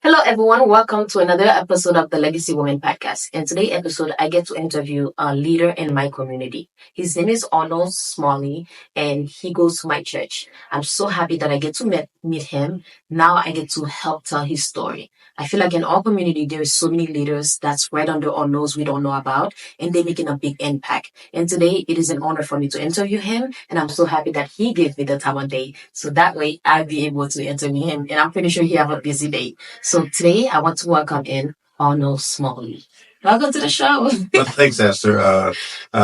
Hello, everyone. Welcome to another episode of the Legacy Women Podcast. In today's episode, I get to interview a leader in my community. His name is Arnold Smalley, and he goes to my church. I'm so happy that I get to meet him. Now I get to help tell his story. I feel like in our community, there is so many leaders that's right under our nose we don't know about, and they're making a big impact. And today, it is an honor for me to interview him, and I'm so happy that he gave me the time of day. So that way, I'll be able to interview him, and I'm pretty sure he have a busy day. So today I want to welcome in Arnold Smalley. Welcome to the show. Well, thanks, Esther.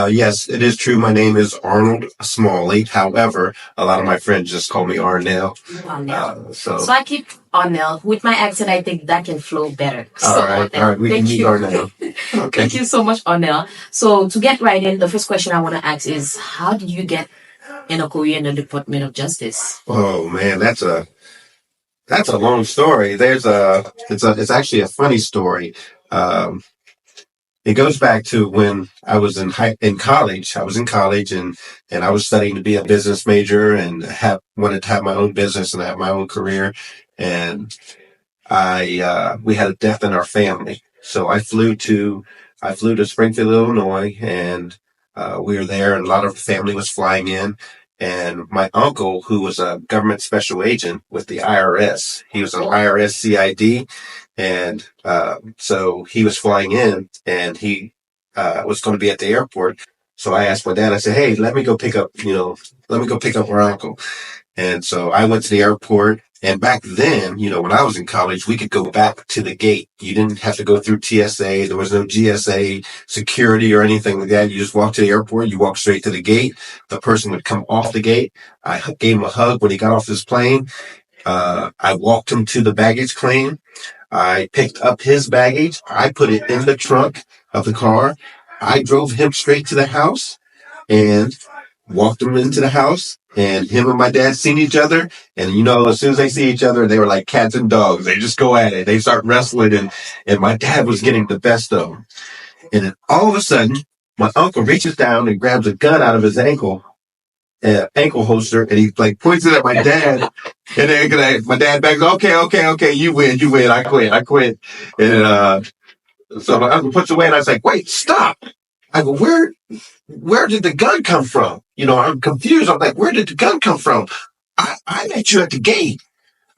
Yes, it is true. My name is Arnold Smalley. However, a lot of my friends just call me Arnell. Arnell. So So I keep Arnell. With my accent, I think that can flow better. So all right, we can thank meet you. Arnell. Okay. Thank you so much, Arnell. So to get right in, the first question I want to ask is, how did you get in a career in the Department of Justice? Oh man, that's a long story. It's actually a funny story. Um, it goes back to when I was in college. I was in college and I was studying to be a business major and wanted to have my own business and have my own career. And we had a death in our family. So I flew to Springfield, Illinois, and we were there, and a lot of family was flying in. And my uncle, who was a government special agent with the IRS, he was an IRS CID, and so he was flying in, and he was going to be at the airport. So I asked my dad. I said, "Hey, let me go pick up our uncle." And so I went to the airport. And back then, when I was in college, we could go back to the gate. You didn't have to go through TSA. There was no GSA security or anything like that. You just walked to the airport. You walk straight to the gate. The person would come off the gate. I gave him a hug when he got off his plane. I walked him to the baggage claim. I picked up his baggage. I put it in the trunk of the car. I drove him straight to the house and walked him into the house, and him and my dad seen each other. And as soon as they see each other, they were like cats and dogs. They just go at it. They start wrestling, and my dad was getting the best of them. And then all of a sudden, my uncle reaches down and grabs a gun out of his ankle holster, and he like points it at my dad. And then my dad backs, okay, you win, I quit. And so my uncle puts away, and I was like, wait, stop. I go, where did the gun come from? I'm confused. I'm like, where did the gun come from? I met you at the gate.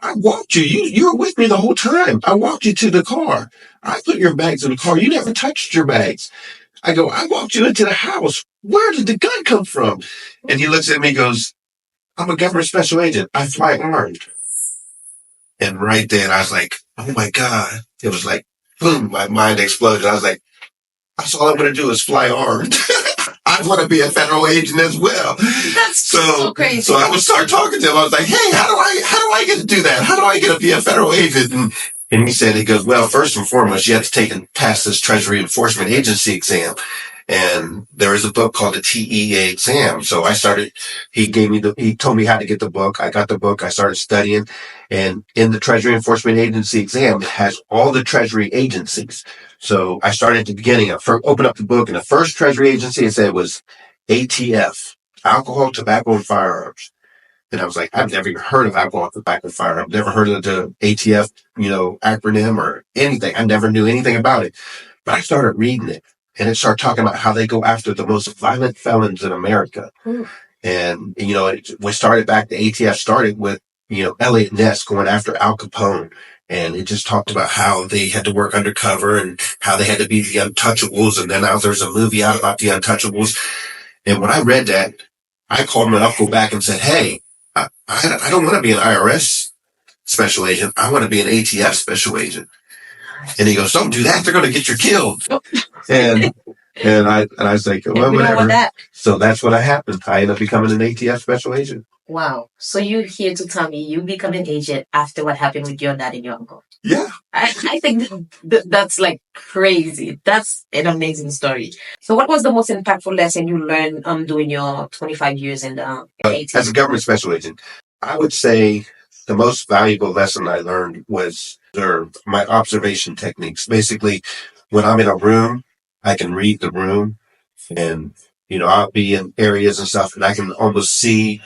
I walked you. You were with me the whole time. I walked you to the car. I put your bags in the car. You never touched your bags. I go, I walked you into the house. Where did the gun come from? And he looks at me and goes, I'm a government special agent. I fly armed. And right then I was like, oh my God. It was like, boom, my mind exploded. I was like, that's all I want to do is fly armed. I want to be a federal agent as well. That's so crazy. So I would start talking to him. I was like, hey, how do I get to do that? How do I get to be a federal agent? And he goes, well, first and foremost, you have to take and pass this Treasury Enforcement Agency exam. And there is a book called the TEA exam. So he told me how to get the book. I got the book. I started studying. And in the Treasury Enforcement Agency exam, it has all the Treasury agencies. So I started at the beginning. I opened up the book, and the first Treasury agency it said was ATF, Alcohol, Tobacco, and Firearms. And I was like, I've never even heard of alcohol, tobacco, and firearms. I've never heard of the ATF, acronym or anything. I never knew anything about it. But I started reading it, and it started talking about how they go after the most violent felons in America. Ooh. And, we started back, the ATF started with, Elliot Ness going after Al Capone. And it just talked about how they had to work undercover and how they had to be the untouchables. And then now there's a movie out about the untouchables. And when I read that, I called my uncle back and said, hey, I don't want to be an IRS special agent. I want to be an ATF special agent. And he goes, don't do that. They're going to get you killed. And I was like, well, we whatever. Don't want that. So that's what happened. I ended up becoming an ATF special agent. Wow. So you're here to tell me you become an agent after what happened with your dad and your uncle? Yeah. I think that's like crazy. That's an amazing story. So what was the most impactful lesson you learned doing your 25 years in the ATF? As a government special agent, I would say the most valuable lesson I learned was my observation techniques. Basically, when I'm in a room, I can read the room, and I'll be in areas and stuff, and I can almost see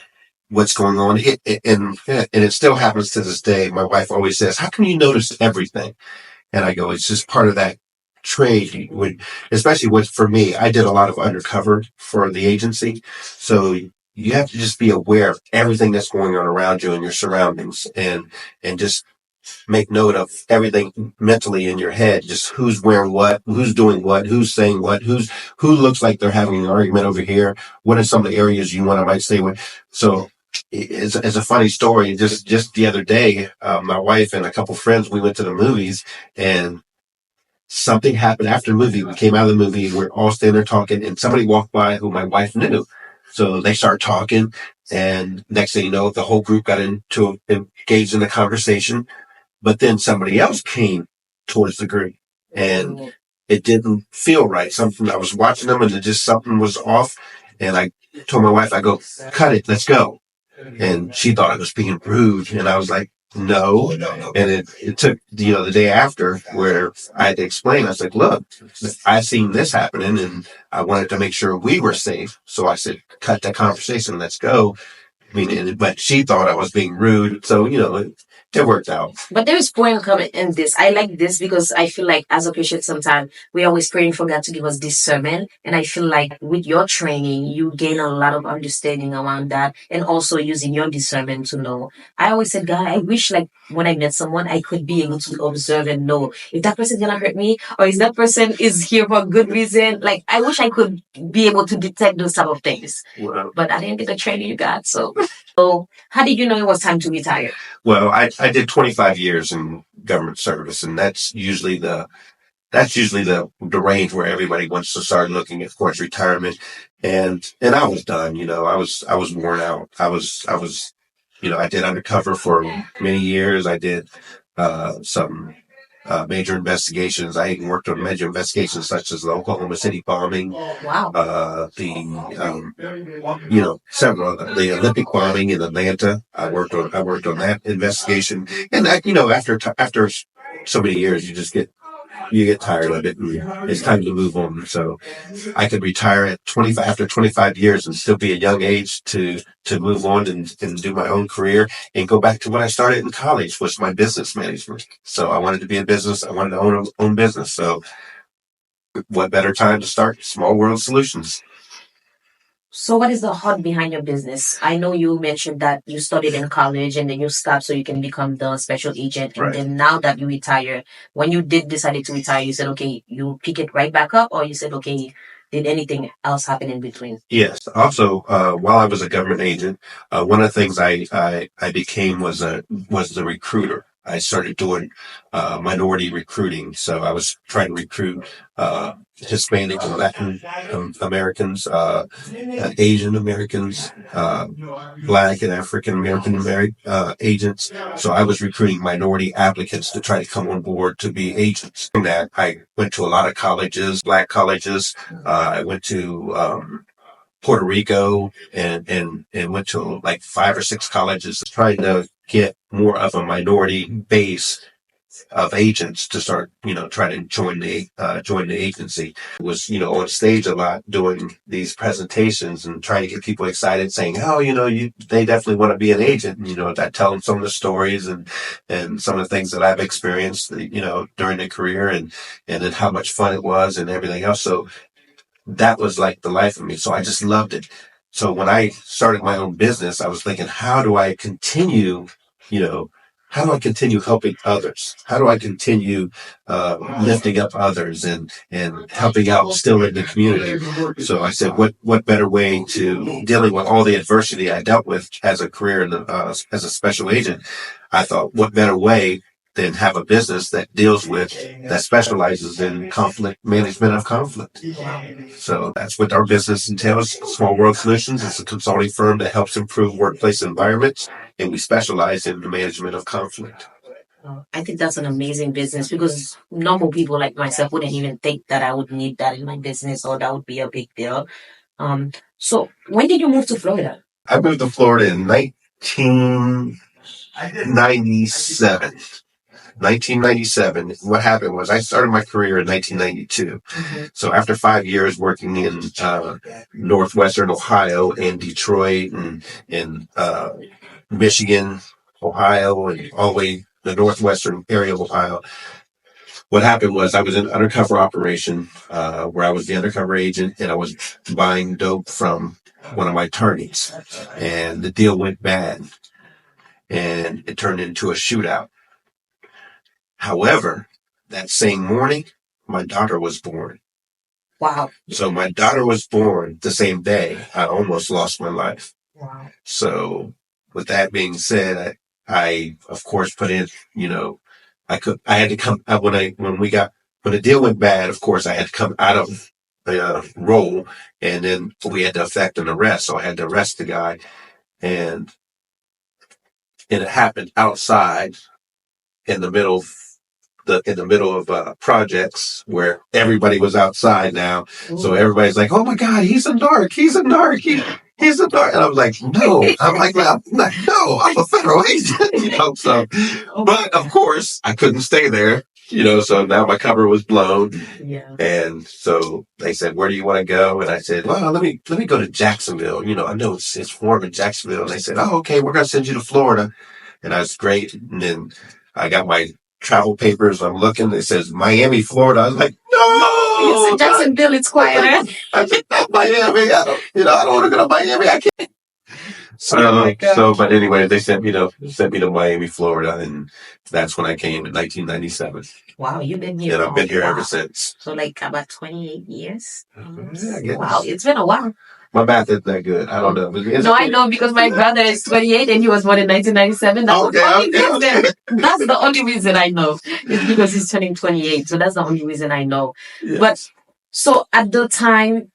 what's going on. And it still happens to this day. My wife always says, "How come you notice everything?" And I go, "It's just part of that trade." Especially with for me, I did a lot of undercover for the agency, so you have to just be aware of everything that's going on around you and your surroundings, and just make note of everything mentally in your head, just who's wearing what, who's doing what, who's saying what, who looks like they're having an argument over here. What are some of the areas you want to might stay with? So it's a funny story. Just the other day, my wife and a couple friends, we went to the movies, and something happened after the movie. We came out of the movie, we're all standing there talking, and somebody walked by who my wife knew. So they start talking, and next thing you know, the whole group got into engaged in a conversation. But then somebody else came towards the group, and it didn't feel right. Something I was watching them, and it just something was off. And I told my wife, I go, "Cut it, let's go." And she thought I was being rude, and I was like, "No." And it took the day after where I had to explain. I was like, "Look, I seen this happening, and I wanted to make sure we were safe." So I said, "Cut that conversation, let's go." I mean, but she thought I was being rude, so it worked out. But there is point coming in this. I like this because I feel like as a Christian, sometimes we always praying for God to give us discernment. And I feel like with your training, you gain a lot of understanding around that and also using your discernment to know. I always said, God, I wish like when I met someone, I could be able to observe and know if that person's gonna hurt me or is that person is here for a good reason. Like I wish I could be able to detect those type of things. Wow. But I didn't get the training you got, so. So how did you know it was time to retire? Well, I did 25 years in government service, and that's usually the range where everybody wants to start looking at, of course, retirement. And I was done. I was worn out. I was I did undercover for many years. I did some major investigations. I even worked on major investigations such as the Oklahoma City bombing, Wow. the several of the Olympic bombing in Atlanta. I worked on that investigation, and after so many years, you get tired of it, and it's time to move on. So I could retire at 25 after 25 years and still be a young age to move on and do my own career and go back to what I started in college, was my business management. So I wanted to be in business. I wanted to own business. So what better time to start Small World Solutions? So what is the heart behind your business? I know you mentioned that you studied in college and then you stopped so you can become the special agent. And Right. then now that you retire, when you did decided to retire, you said, okay, you pick it right back up, or you said, okay, did anything else happen in between? Yes. Also, while I was a government agent, one of the things I became was the recruiter. I started doing minority recruiting, so I was trying to recruit Hispanic and Latin Americans, Asian Americans, Black and African American agents. So I was recruiting minority applicants to try to come on board to be agents. From that, I went to a lot of colleges, Black colleges. I went to Puerto Rico and went to like 5 or 6 colleges, trying to get more of a minority base of agents to start, try to join the agency. Was, on stage a lot doing these presentations and trying to get people excited, saying, "Oh, they definitely want to be an agent." And, I tell them some of the stories and some of the things that I've experienced, during the career and then how much fun it was and everything else. So that was like the life of me. So I just loved it. So when I started my own business, I was thinking, you know, how do I continue helping others? How do I continue lifting up others and helping out still in the community? So I said, what better way to dealing with all the adversity I dealt with as a career as a special agent? I thought, what better way than have a business that specializes in conflict management of conflict. So that's what our business entails. Small World Solutions is a consulting firm that helps improve workplace environments, and we specialize in the management of conflict. I think that's an amazing business because normal people like myself wouldn't even think that I would need that in my business or that would be a big deal. So when did you move to Florida? I moved to Florida in 1997. 1997. What happened was I started my career in 1992. So after 5 years working in northwestern Ohio and Detroit and Michigan, Ohio, and all the way the northwestern area of Ohio, what happened was I was in undercover operation where I was the undercover agent and I was buying dope from one of my attorneys, and the deal went bad and it turned into a shootout. However, that same morning, my daughter was born. Wow. So my daughter was born the same day. I almost lost my life. Wow. So with that being said, I of course put in, I had to come when the deal went bad, of course I had to come out of the role, and then we had to effect an arrest. So I had to arrest the guy, and it happened outside in the middle of projects where everybody was outside now. Ooh. So everybody's like, "Oh my God, he's a narc! He's a narc! He's a narc!" And I'm like, "No!" No, I'm a federal agent, So, but of course, I couldn't stay there, So now my cover was blown, yeah. And so they said, "Where do you want to go?" And I said, "Well, let me go to Jacksonville. I know it's warm in Jacksonville." And they said, "Oh, okay, we're gonna send you to Florida," and I was great. And then I got my travel papers. I'm looking. It says Miami, Florida. I was like, "No, you said Jacksonville. It's quieter." I said, "No, Miami. I don't want to go to Miami. I can't." But anyway, they sent me to Miami, Florida, and that's when I came in 1997. Wow, you've been here. And I've been here ever since. So like about 28 years. Yeah, I guess. Wow, it's been a while. My math isn't that good. I don't know. No, I know because my brother is 28 and he was born in 1997. That's the only reason I know. It's because he's turning 28. So that's the only reason I know. Yes. But so at the time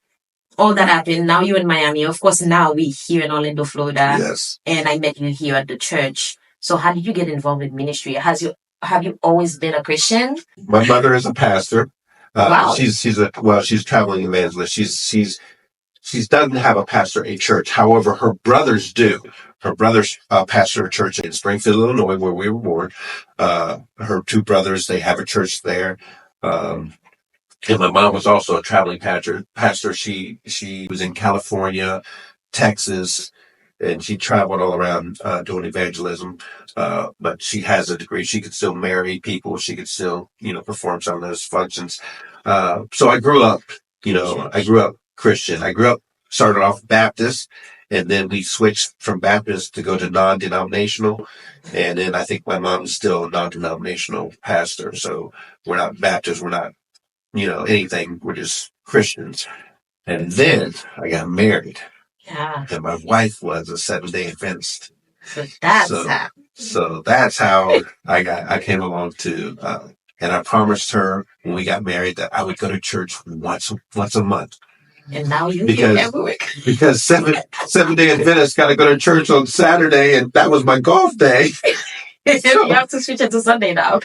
all that happened, now you're in Miami. Of course, now we're here in Orlando, Florida. Yes. And I met you here at the church. So how did you get involved with ministry? Have you always been a Christian? My mother is a pastor. Wow. She's a traveling evangelist. She doesn't have a pastor at church. However, her brothers do. Her brothers pastor a church in Springfield, Illinois, where we were born. Her two brothers, they have a church there. And my mom was also a traveling pastor. She was in California, Texas, and she traveled all around doing evangelism. But she has a degree. She could still marry people. She could still, perform some of those functions. So I grew up, Christian. I started off Baptist, and then we switched from Baptist to go to non-denominational. And then I think my mom's still a non-denominational pastor. So we're not Baptist. We're not, anything. We're just Christians. And then I got married. Yeah. And my wife was a Seventh-day Adventist. So that's how I came along to, and I promised her when we got married that I would go to church once a month. And now you get every week. Because Seventh-day Adventists got to go to church on Saturday, and that was my golf day. So, you have to switch it to Sunday now.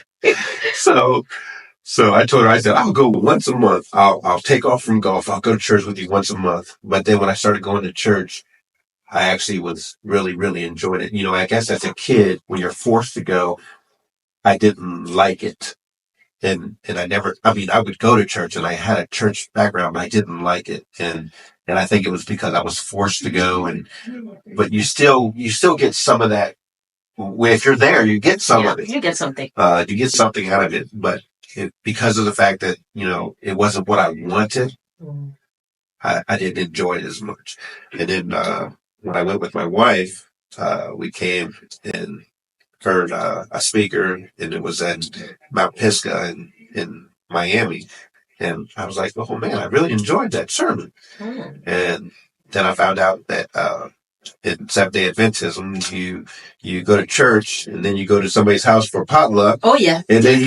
So I told her, I said, I'll go once a month. I'll take off from golf. I'll go to church with you once a month. But then when I started going to church, I actually was really, really enjoying it. I guess as a kid, when you're forced to go, I didn't like it. And I would go to church and I had a church background, but I didn't like it. And I think it was because I was forced to go, but you still get some of that. If you're there, you get some of it. You get something. You get something out of it, but because of the fact that, it wasn't what I wanted, I didn't enjoy it as much. And then, when I went with my wife, we came and heard a speaker, and it was at Mount Pisgah in Miami. And I was like, "Oh man, I really enjoyed that sermon." And then I found out that in Seventh-day Adventism, you go to church and then you go to somebody's house for potluck. Oh yeah. And then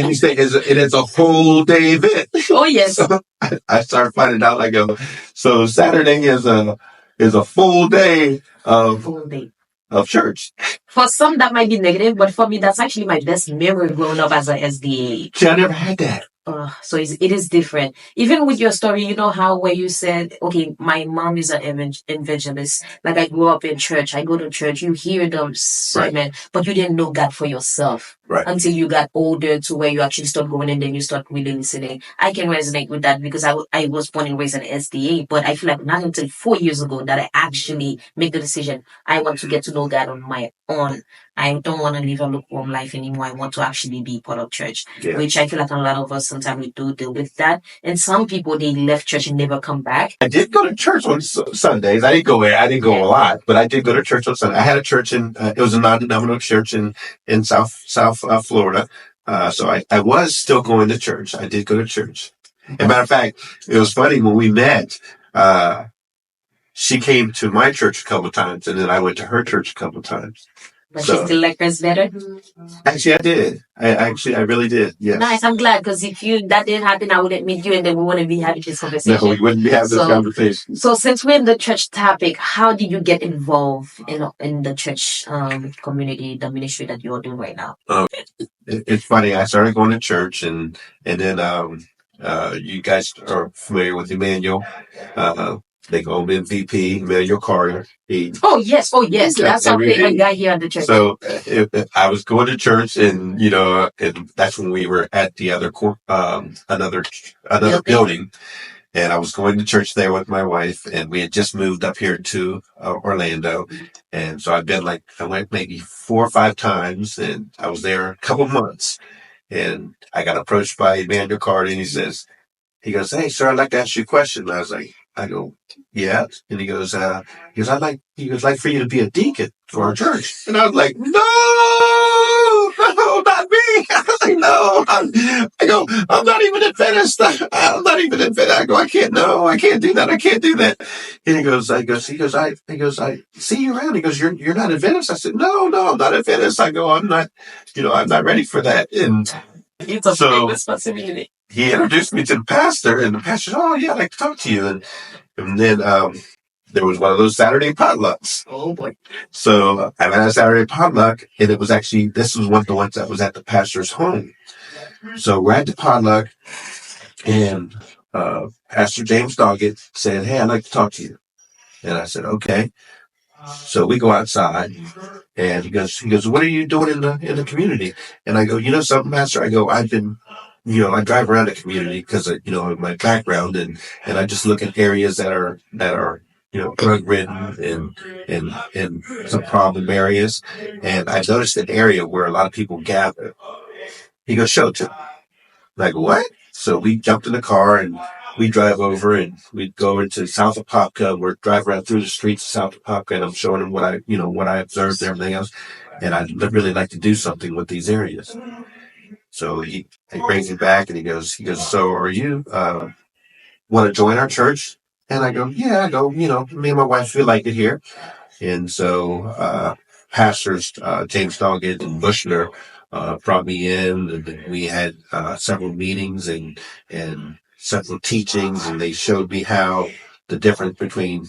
you say it's a whole day event. Oh yes. So I started finding out so Saturday is a full day of church. For some, that might be negative, but for me, that's actually my best memory growing up as a SDA. See, I never had that. So it is different. Even with your story, how where you said, okay, my mom is an evangelist. I grew up in church. I go to church. You hear the sermon, but you didn't know God for yourself. Right. until you got older to where you actually start going and then you start really listening. I can resonate with that because I was born and raised in SDA, but I feel like not until 4 years ago that I actually make the decision. I want to get to know God on my own. I don't want to live a lukewarm life anymore. I want to actually be part of church, Yeah. which I feel like a lot of us sometimes we do deal with that. And some people, they left church and never come back. I did go to church on Sundays. I didn't go a lot, but I did go to church on Sunday. I had a church it was a non-denominational church in South Florida. So I was still going to church. I did go to church. As a matter of fact, it was funny when we met. She came to my church a couple of times, and then I went to her church a couple of times. But she still like us better. Actually, I did. I really did. Yes. Nice. I'm glad because if that didn't happen, I wouldn't meet you, and then we wouldn't be having this conversation. No, we wouldn't be having this conversation. So since we're in the church topic, how did you get involved in the church community, the ministry that you're doing right now? It's funny. I started going to church, and then you guys are familiar with Emmanuel. They call him MVP, Emmanuel Carter. Oh yes. That's our favorite guy here at the church. So I was going to church, and and that's when we were at the other another building, and I was going to church there with my wife, and we had just moved up here to Orlando, and so I went maybe 4 or 5 times, and I was there a couple months, and I got approached by Emmanuel Carter, and he goes, "Hey, sir, I'd like to ask you a question." And I go, "Yeah." And he goes, I'd like for you to be a deacon for our church. And I was like, no, not me. I was like, no. I'm not even Adventist. I'm not even Adventist. I go, I can't do that. I can't do that. And he goes, I see you around. He goes, you're not Adventist. I said, no, I'm not Adventist. I go, I'm not ready for that. And it's a big responsibility. He introduced me to the pastor, and the pastor said, "Oh, yeah, I'd like to talk to you." And then there was one of those Saturday potlucks. Oh, boy. So I had a Saturday potluck, and this was one of the ones that was at the pastor's home. So we're at the potluck, and Pastor James Doggett said, "Hey, I'd like to talk to you." And I said, "Okay." So we go outside, and he goes, "What are you doing in the community?" And I go, "You know something, Pastor?" I go, "I've been, I drive around the community because of, of my background, and I just look at areas that are drug ridden and some problem areas, and I noticed an area where a lot of people gather." He goes, "Show it to me." Like, what? So we jumped in the car and we drive over, and we go into South Apopka. We're driving around through the streets of South Apopka, and I'm showing him what I observed and everything else. And I'd really like to do something with these areas. So he brings me back, and he goes, "So are you, want to join our church?" And I go, "Yeah." I go, me and my wife feel like it here. And so, pastors, James Doggett and Bushner, brought me in, and we had, several meetings and several teachings, and they showed me how the difference between,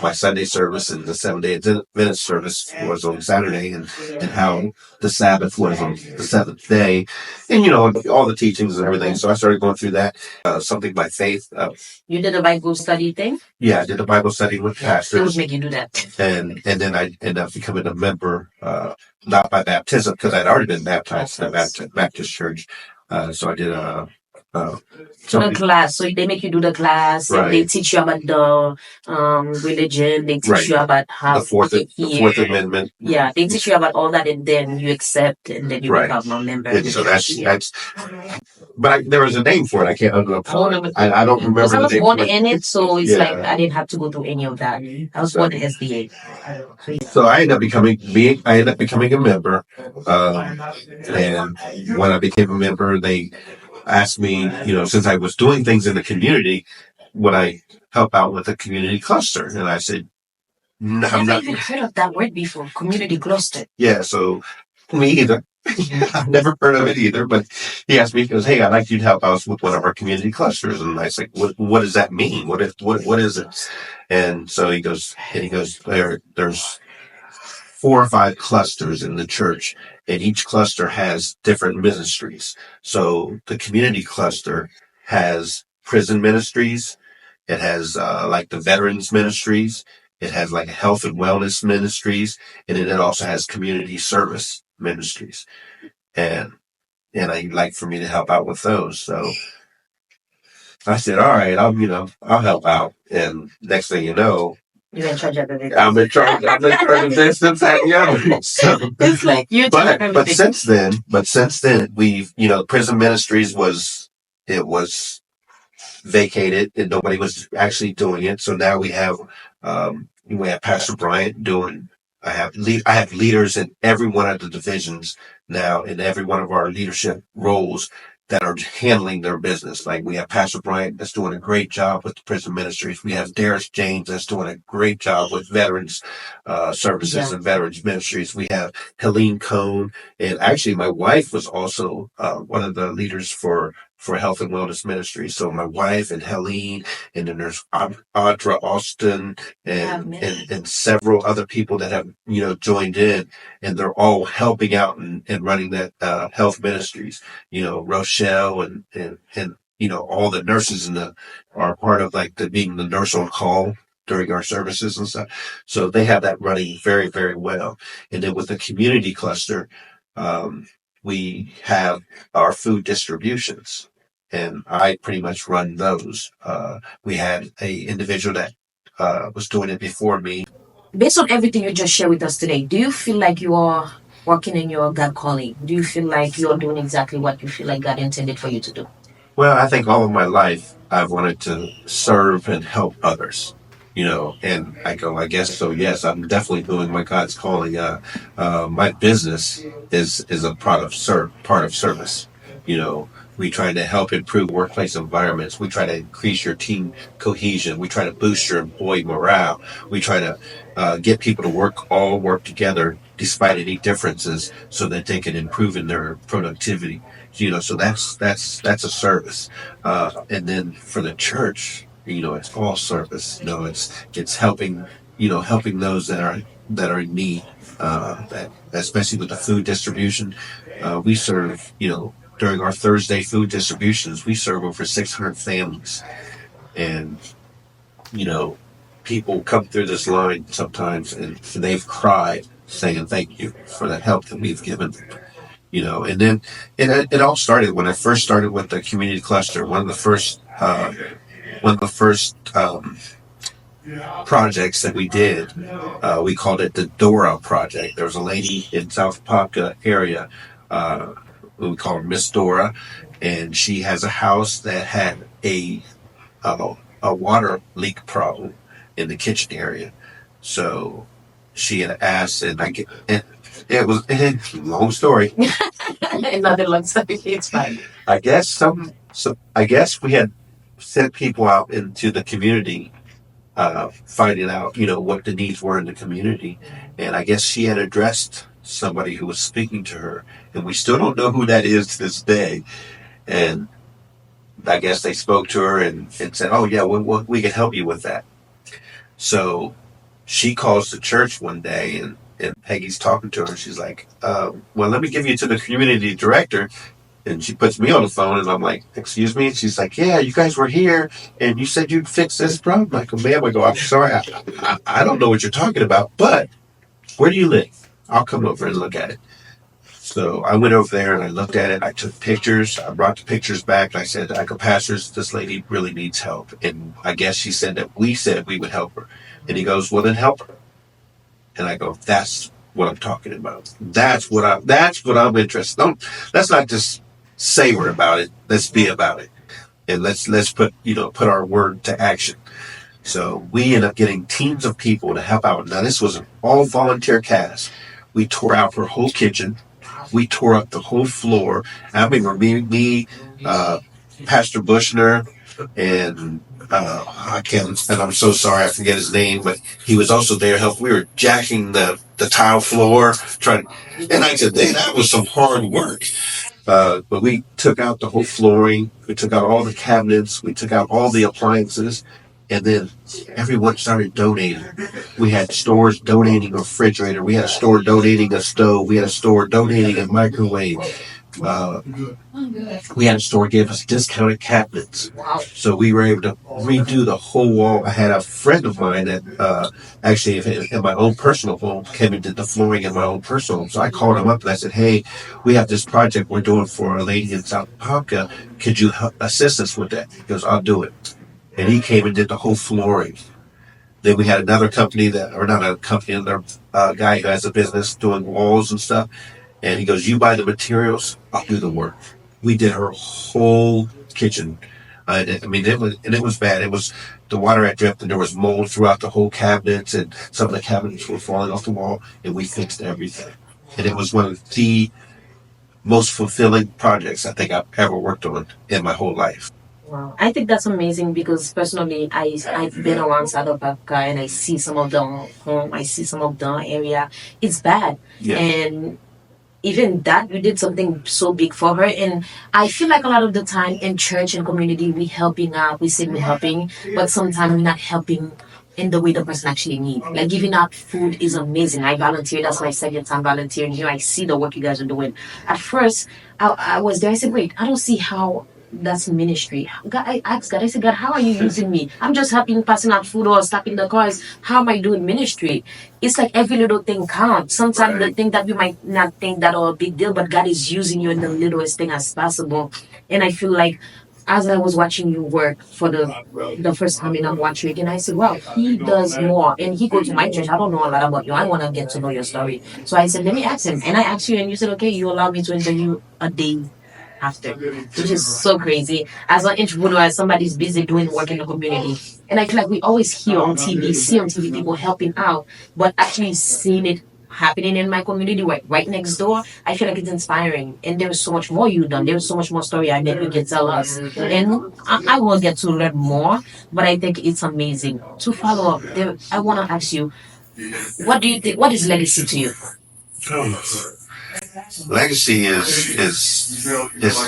my Sunday service and the Seventh-day Adventist service was on Saturday, and how the Sabbath was on the seventh day, and, all the teachings and everything. So I started going through that, something by faith. You did a Bible study thing? Yeah, I did a Bible study with pastors. It would make you do that. And then I ended up becoming a member, not by baptism, because I'd already been baptized in a Baptist church. So I did the class. So they make you do the class, right. And they teach you about the religion. They teach right. you about how the Fourth Amendment. Yeah, they teach you about all that, and then you accept, and then you right. become a member. And so that's. But there was a name for it. I can't. I don't remember. Because I was born in it, so it's yeah. like I didn't have to go through any of that. I was born in SDA. So I ended up becoming a member, and when I became a member, they asked me, since I was doing things in the community, would I help out with a community cluster? And I said, no, I've never even heard of that word before, community cluster. Yeah, so me either. I've never heard of it either, but he asked me, he goes, "Hey, I'd like you to help us with one of our community clusters." And I said, what does that mean? What is it? And so he goes, there's 4 or 5 clusters in the church, and each cluster has different ministries. So the community cluster has prison ministries. It has, like the veterans ministries. It has like health and wellness ministries, and then it also has community service ministries. and he'd like for me to help out with those. So I said, all right, I'll help out. And next thing you know, you're in charge of everything. I'm in charge of this, and that, and the other. So, it's like you're but since then, we've, prison ministries it was vacated and nobody was actually doing it. So now we have Pastor Bryant doing. I have leaders in every one of the divisions now in every one of our leadership roles that are handling their business. Like we have Pastor Bryant that's doing a great job with the prison ministries. We have Darius James that's doing a great job with veterans services and veterans ministries. We have Helene Cohn, and actually my wife was also one of the leaders for health and wellness ministry. So my wife and Helene, and then there's Audra Austin and several other people that have, joined in, and they're all helping out and running that health ministries. Rochelle and all the nurses are part of like being the nurse on call during our services and stuff. So they have that running very, very well. And then with the community cluster, we have our food distributions, and I pretty much run those. We had a individual that was doing it before me. Based on everything you just shared with us today, do you feel like you are working in your God calling? Do you feel like you're doing exactly what you feel like God intended for you to do? Well, I think all of my life I've wanted to serve and help others, and I guess so. Yes, I'm definitely doing my God's calling. My business is a part of service. We try to help improve workplace environments. We try to increase your team cohesion. We try to boost your employee morale. We try to get people to all work together despite any differences, so that they can improve in their productivity. So that's a service. And then for the church, it's all service. It's helping those that are in need. That especially with the food distribution, we serve. During our Thursday food distributions, we serve over 600 families, and people come through this line sometimes, and they've cried saying thank you for the help that we've given them. And then it all started when I first started with the community cluster. One of the first projects that we did, we called it the Dora Project. There was a lady in South Popka area, we call her Miss Dora, and she has a house that had a water leak problem in the kitchen area. So she had asked, and it long story. Another long story. It's fine. I guess we had sent people out into the community, finding out, what the needs were in the community. And I guess she had addressed somebody who was speaking to her, and we still don't know who that is to this day. And I guess they spoke to her and said, oh yeah, we can help you with that. So she calls the church one day, and Peggy's talking to her, and she's like, well, let me give you to the community director. And she puts me on the phone, and I'm like, excuse me? And she's like, yeah, you guys were here, and you said you'd fix this problem. I'm like, oh, ma'am, I'm sorry, I don't know what you're talking about, but where do you live? I'll come over and look at it. So I went over there, and I looked at it. I took pictures. I brought the pictures back. And I said, I go, pastors, this lady really needs help. And I guess she said that we said we would help her. And he goes, well, then help her. And I go, that's what I'm talking about. That's what I'm interested in. Let's not just say we're about it. Let's be about it. And let's put our word to action. So we ended up getting teams of people to help out. Now this was an all volunteer cast. We tore out her whole kitchen. We tore up the whole floor. I mean, me, Pastor Bushner, and I can't. And I'm so sorry, I forget his name, but he was also there helping. We were jacking the tile floor, and I said, "Hey, that was some hard work." But we took out the whole flooring. We took out all the cabinets. We took out all the appliances. And then everyone started donating. We had stores donating a refrigerator. We had a store donating a stove. We had a store donating a microwave. Uh, we had a store gave us discounted cabinets. Wow. So we were able to redo the whole wall. I had a friend of mine that actually, in my own personal home, came and did the flooring in my own personal home. So I called him up and I said, "Hey, we have this project we're doing for a lady in South Ponca. Could you assist us with that?" He goes, "I'll do it." And he came and did the whole flooring. Then we had another company that, or not a company, another guy who has a business doing walls and stuff. And he goes, "You buy the materials, I'll do the work." We did her whole kitchen. I mean, it was bad. It was the water had dripped, and there was mold throughout the whole cabinets, and some of the cabinets were falling off the wall. And we fixed everything. And it was one of the most fulfilling projects I think I've ever worked on in my whole life. Wow. I think that's amazing because personally, I've been around South Africa and I see some of the home, I see some of the area. It's bad, Yeah. and even that you did something so big for her. And I feel like a lot of the time in church and community we helping out, we say we're helping, but sometimes we're not helping in the way the person actually needs. Like giving out food is amazing. I volunteer. That's my second time volunteering here. I see the work you guys are doing. At first, I was there. I said, wait, I don't see how that's ministry. God, I asked God, I said, God, how are you using me? I'm just helping passing out food or stocking the cars. How am I doing ministry? It's like every little thing counts. Sometimes the thing that we might not think that are a big deal, but God is using you in the littlest thing as possible. And I feel like as I was watching you work for the first time and I'm watching again, I said, wow, he does more. And he goes to my church. I don't know a lot about you. I want to get to know your story. So I said, let me ask him. And I asked you, and you said, okay, you allow me to interview a day after, which is so crazy. As an entrepreneur, as somebody's busy doing work in the community. And I feel like we always hear on TV, see on TV people helping out, but actually seeing it happening in my community right next door, I feel like it's inspiring. And there's so much more you've done. There's so much more story I that you can tell us. And I will get to learn more, but I think it's amazing. To follow up, I want to ask you, what do you think? What is legacy to you? Legacy is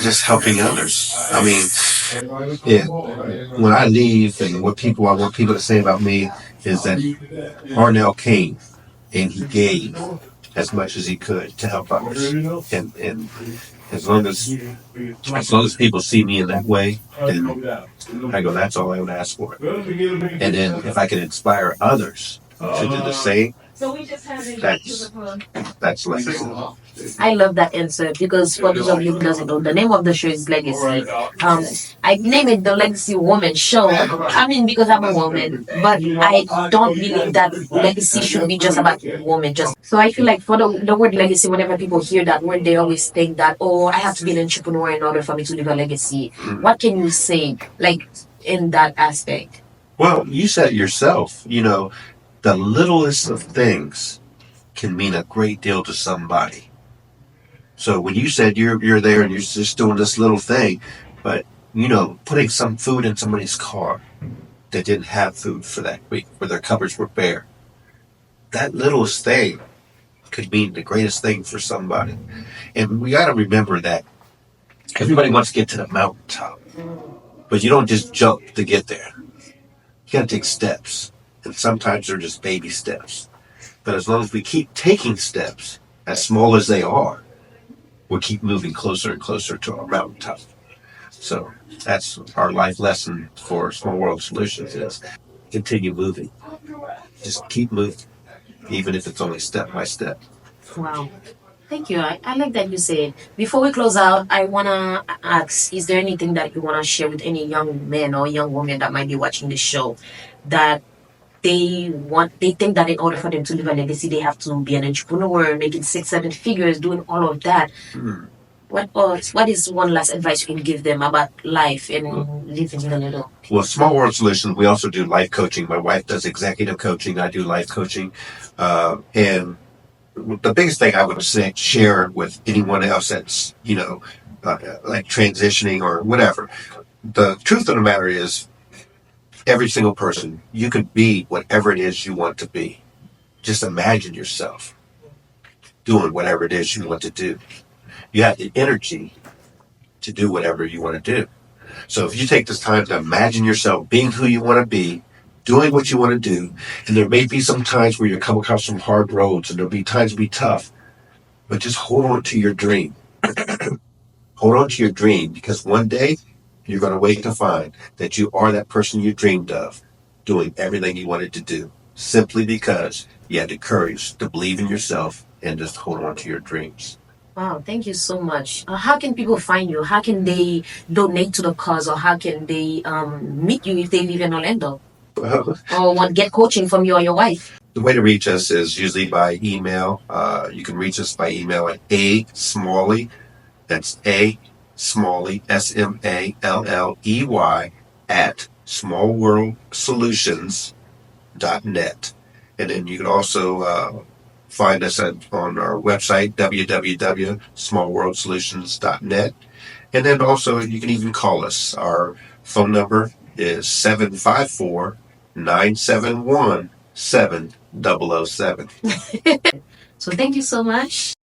just helping others. I mean, yeah, when I leave, and I want people to say about me is that Arnell came and he gave as much as he could to help others. And as long as people see me in that way, then I go, that's all I would ask for. And then if I can inspire others to do the same, that's that's legacy. I love that answer because for those of you who doesn't know, the name of the show is Legacy. Um, I name it the Legacy Woman Show. I mean, because I'm a woman, but I don't believe that legacy should be just about women. Just so I feel like for the word legacy, whenever people hear that word, they always think that I have to be an entrepreneur in order for me to leave a legacy. What can you say, like in that aspect? Well, you said it yourself. The littlest of things can mean a great deal to somebody. So when you said you're there and you're just doing this little thing, but putting some food in somebody's car that didn't have food for that week, where their cupboards were bare, that littlest thing could mean the greatest thing for somebody. And we got to remember that everybody wants to get to the mountaintop, but you don't just jump to get there. You got to take steps, and sometimes they're just baby steps. But as long as we keep taking steps, as small as they are, we'll keep moving closer and closer to our mountaintop. So that's our life lesson for Small World Solutions is continue moving. Just keep moving, even if it's only step by step. Wow. Thank you. I like that you said. Before we close out, I want to ask, is there anything that you want to share with any young man or young woman that might be watching this show that they think that in order for them to leave a legacy, they have to be an entrepreneur, making 6, 7 figures, doing all of that. What is one last advice you can give them about life and living in the little? Well, Small World Solutions, we also do life coaching. My wife does executive coaching. I do life coaching. And the biggest thing I would say, share with anyone else that's, like transitioning or whatever, the truth of the matter is every single person, you could be whatever it is you want to be. Just imagine yourself doing whatever it is you want to do. You have the energy to do whatever you want to do. So if you take this time to imagine yourself being who you want to be, doing what you want to do, and there may be some times where you come across some hard roads and there'll be times to be tough, but just hold on to your dream. Hold on to your dream because one day you're going to wake to find that you are that person you dreamed of, doing everything you wanted to do simply because you had the courage to believe in yourself and just hold on to your dreams. Wow, thank you so much. How can people find you? How can they donate to the cause, or how can they meet you if they live in Orlando, Well, or want get coaching from you or your wife? the way to reach us is usually by email. You can reach us by email at a smalley. That's a smalley SMALLEY at smallworldsolutions.net. And then you can also find us on our website, www.smallworldsolutions.net. And then also you can even call us. Our phone number is 754 971 7007. So thank you so much.